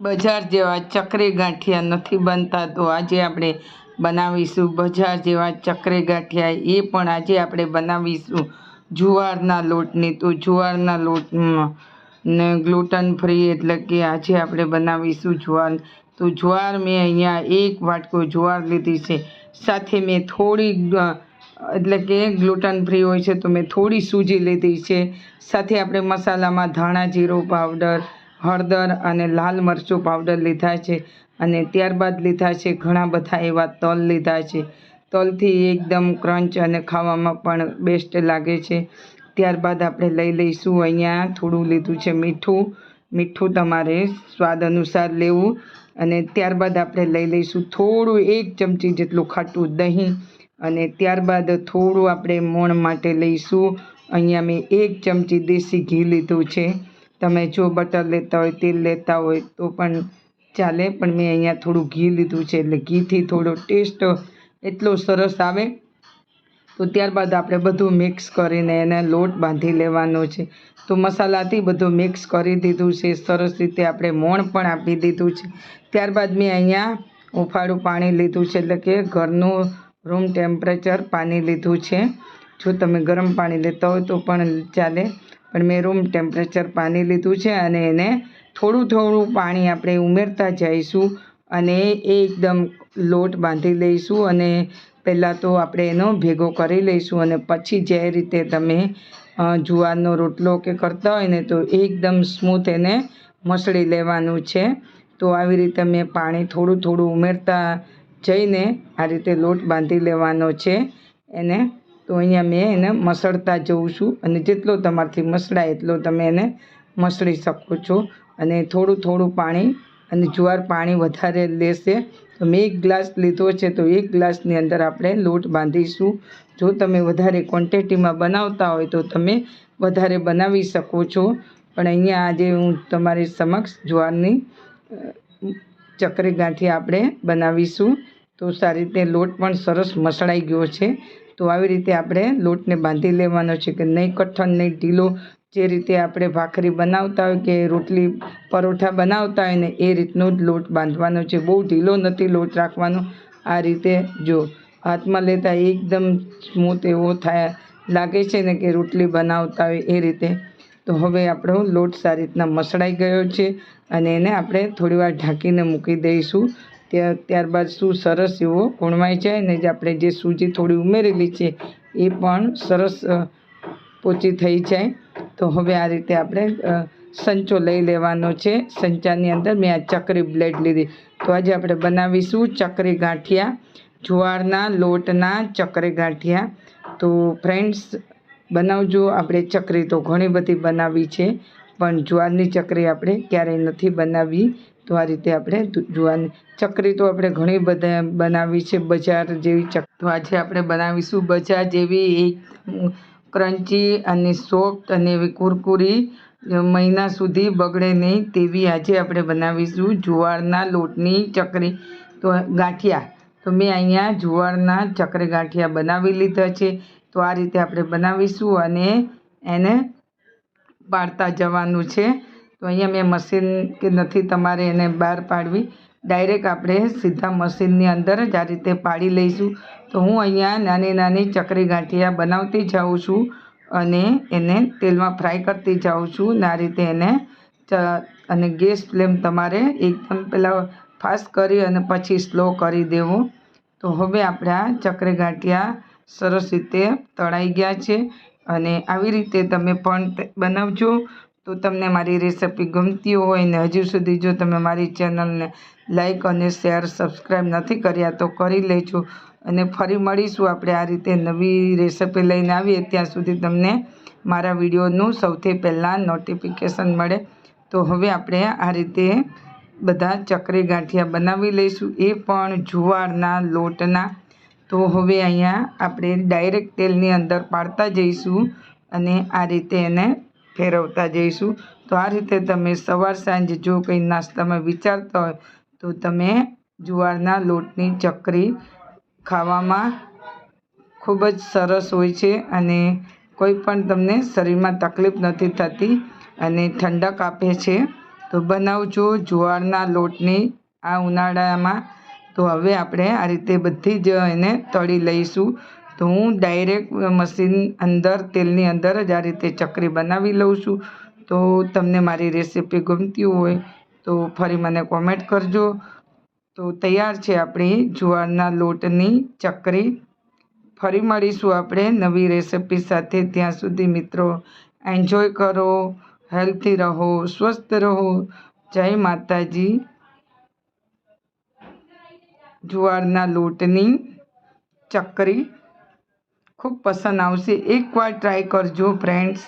બજાર જેવા ચકરી ગાંઠિયા નથી બનતા, તો આજે આપણે બનાવીશું બજાર જેવા ચકરી ગાંઠિયા. એ પણ આજે આપણે બનાવીશું જુવારના લોટની. તો જુવારના લોટ ને ગ્લુટન ફ્રી, એટલે કે આજે આપણે બનાવીશું જુવાર. તો જુવાર મેં અહીંયા 1 વાટકો જુવાર લીધી છે. સાથે મેં થોડી એટલે કે ગ્લુટન ફ્રી હોય છે તો મેં થોડી સૂજી લીધી છે. સાથે આપણે મસાલામાં ધાણા જીરું પાવડર, હળદર અને લાલ મરચું પાવડર લીધા છે. અને ત્યારબાદ લીધા છે ઘણા બધા એવા તલ લીધા છે. તલથી એકદમ ક્રંચ અને ખાવામાં પણ બેસ્ટ લાગે છે. ત્યારબાદ આપણે લઈ લઈશું અહીંયા થોડું લીધું છે મીઠું. મીઠું તમારે સ્વાદ અનુસાર લેવું. અને ત્યારબાદ આપણે લઈ લઈશું થોડું 1 ચમચી જેટલું ખાટું દહીં. અને ત્યારબાદ થોડું આપણે મોણ માટે લઈશું. અહીંયા મેં 1 ચમચી દેશી ઘી લીધું છે. તમે જો બટર લેતા હોય, તેલ લેતા હોય તો પણ ચાલે, પણ મેં અહીંયા થોડું ઘી લીધું છે, એટલે ઘીથી થોડો ટેસ્ટ એટલો સરસ આવે. તો ત્યારબાદ આપણે બધું મિક્સ કરીને એને લોટ બાંધી લેવાનો છે. તો મસાલાથી બધું મિક્સ કરી દીધું છે. સરસ રીતે આપણે મોણ પણ આપી દીધું છે. ત્યારબાદ મેં અહીંયા હુંફાળું પાણી લીધું છે, એટલે કે ઘરનું રૂમ ટેમ્પરેચર પાણી લીધું છે. જો તમે ગરમ પાણી લેતા હોય તો પણ ચાલે, પણ મેં રૂમ ટેમ્પરેચર પાણી લીધું છે. અને એને થોડું થોડું પાણી આપણે ઉમેરતા જઈશું અને એકદમ લોટ બાંધી લઈશું. અને પહેલાં તો આપણે એનો ભેગો કરી લઈશું અને પછી જે રીતે તમે જુવારનો રોટલો કે કરતા હોય ને, તો એકદમ સ્મૂથ એને મસળી લેવાનું છે. તો આવી રીતે મેં પાણી થોડું થોડું ઉમેરતા જઈને આ રીતે લોટ બાંધી લેવાનો છે એને. તો અહીંયા મેં એને મસળતા જઉં છું, અને જેટલો તમારાથી મસળાય એટલો તમે એને મસળી શકો છો. અને થોડું થોડું પાણી, અને જુવાર પાણી વધારે લેશે. તો મેં 1 ગ્લાસ લીધો છે, તો 1 ગ્લાસની અંદર આપણે લોટ બાંધીશું. જો તમે વધારે ક્વોન્ટિટીમાં બનાવતા હોય તો તમે વધારે બનાવી શકો છો, પણ અહીંયા આજે હું તમારી સમક્ષ જુવારની ચકરી ગાંઠિયા આપણે બનાવીશું. તો સારી રીતે લોટ પણ સરસ મસળાઈ ગયો છે. તો આવી રીતે આપણે લોટને બાંધી લેવાનો છે, કે નહીં કઠણ નહીં ઢીલો. જે રીતે આપણે ભાખરી બનાવતા હોય કે રોટલી પરોઠા બનાવતા હોય ને, એ રીતનો જ લોટ બાંધવાનો છે. બહુ ઢીલો નથી લોટ રાખવાનો. આ રીતે જો હાથમાં લેતા એકદમ સ્મૂથ એવો થાય, લાગે છે ને કે રોટલી બનાવતા હોય એ રીતે. તો હવે આપણો લોટ સારી રીતના મસળાઈ ગયો છે, અને એને આપણે થોડીવાર ઢાંકીને મૂકી દઈશું. ત્યારબાદ શું સરસ એવો કૂણવાઈ જાય ને, જે આપણે જે સૂજી થોડી ઉમેરેલી છે એ પણ સરસ પોચી થઈ જાય. તો હવે આ રીતે આપણે સંચો લઈ લેવાનો છે. સંચાની અંદર મેં આ ચકરી બ્લેડ લીધી. તો આજે આપણે બનાવીશું ચકરી ગાંઠિયા, જુવારના લોટના ચકરી ગાંઠિયા. તો ફ્રેન્ડ્સ, બનાવજો. આપણે ચકરી તો ઘણી બધી બનાવી છે, પણ જુવારની ચકરી આપણે ક્યારેય નથી બનાવી. તો આ રીતે આપણે જુવારની ચકરી તો આપણે ઘણી બધા બનાવી છે, બજાર જેવી ચકરી. તો આજે આપણે બનાવીશું બજાર જેવી એક ક્રન્ચી અને સોફ્ટ અને એવી કુરકુરી, મહિના સુધી બગડે નહીં તેવી આજે આપણે બનાવીશું જુવારના લોટની ચકરી તો ગાંઠિયા. તો મેં અહીંયા જુવારના ચકરી ગાંઠિયા બનાવી લીધા છે. તો આ રીતે આપણે બનાવીશું અને એને પાડતા જવાનું છે. તો અહીંયા મેં મશીન કે નથી તમારે એને બહાર પાડવી, ડાયરેક્ટ આપણે સીધા મશીનની અંદર જ આ રીતે પાડી લઈશું. તો હું અહીંયા નાની નાની ચકરી ગાંઠિયા બનાવતી જાઉં છું અને એને તેલમાં ફ્રાય કરતી જાઉં છું. ને આ રીતે એને અને ગેસ ફ્લેમ તમારે એકદમ પહેલાં ફાસ્ટ કરી અને પછી સ્લો કરી દેવો. તો હવે આપણા ચકરી ગાંઠિયા સરસ રીતે તળાઈ ગયા છે. અને આવી રીતે તમે પણ બનાવજો. તો તમને મારી રેસિપી ગમતી હોય ને હજુ સુધી જો તમે મારી ચેનલને લાઈક અને શેર સબસ્ક્રાઈબ નથી કર્યા તો કરી લેજો. અને ફરી મળીશું આપણે આ રીતે નવી રેસિપી લઈને આવીએ. ત્યાં સુધી તમને મારા વિડીયોનું સૌથી પહેલાં નોટિફિકેશન મળે. તો હવે આપણે આ રીતે બધા ચકરી ગાંઠિયા બનાવી લઈશું, એ પણ જુવારના લોટના. તો હવે અહીંયા આપણે ડાયરેક્ટ તેલની અંદર પાડતા જઈશું અને આ રીતે એને ફેરવતા જઈશું. તો આ રીતે તમે સવાર સાંજ જો કંઈ નાસ્તામાં વિચારતા હોય તો તમે જુવારના લોટની ચકરી ખાવામાં ખૂબ જ સરસ હોય છે, અને કોઈ પણ તમને શરીરમાં તકલીફ નથી થતી અને ઠંડક આપે છે. તો બનાવજો જુવારના લોટની આ ઉનાળામાં. તો હવે આપણે આ રીતે બધી જ એને તળી લઈશું. તો હું ડાયરેક્ટ મશીન અંદર તેલની અંદર જ આ રીતે ચકરી બનાવી લઉં છું. તો તમને મારી રેસીપી ગમતી હોય તો ફરી મને કોમેન્ટ કરજો. તો તૈયાર છે આપણી જુવારના લોટની ચકરી. ફરી મળીશું આપણે નવી રેસીપી સાથે. ત્યાં સુધી મિત્રો એન્જોય કરો, હેલ્થી રહો, સ્વસ્થ રહો. જય માતાજી. જુવારના લોટની ચકરી ખૂબ પસંદ આવશે. એકવાર ટ્રાય કરજો ફ્રેન્ડ્સ.